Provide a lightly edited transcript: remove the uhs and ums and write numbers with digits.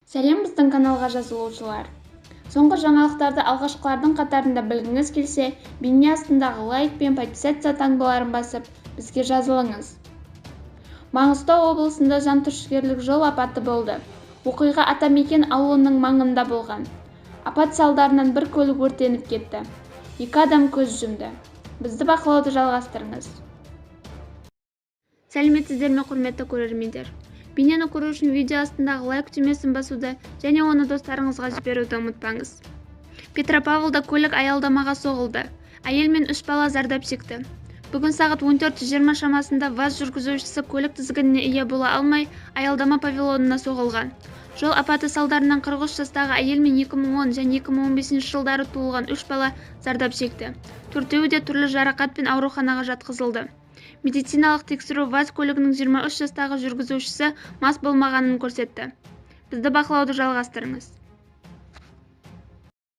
Сәлем біздің каналға жазылушылар. Соңғы жаңалықтарды алғашқылардың қатарында білгіңіз келсе, бейне астындағы лайк пен подписаться таңбаларын басып, бізге жазылыңыз. Маңғыстау облысында жантүршігерлік жол апаты болды. Оқиға Атамекен ауылының маңында болған. Апат салдарынан бір көлік өртеніп кетті. 2 адам көз жұмды. Бізді бақылауды жалғастырыңыз. Сәлеметсіздер ме, құрметті көрермендер. Бейнені көру үшін видео астындағы лайк түймесін басуды және оны достарыңызға жіберуді ұмытпаңыз. Петропавлда көлік аялдамаға соғылды. Әйел мен 3 бала зардап шекті. Бүгін сағат 14:20 шамасында ВАЗ жүргізушісі көлік тізгініне ие бола алмай, аялдама павильонына соғылған. Жол апаты салдарынан 43 жастағы әйел мен 2010 және 2015 жылдары туылған 3 бала зардап шекті. Төртеуі де түрлі жарақатпен ауруханаға жатқызылды. Медициналық тексеру ВАЗ көлігінің 23 жастағы жүргізушісі мас болмағанын көрсетті. Бізді бақылауды жалғастырыңыз.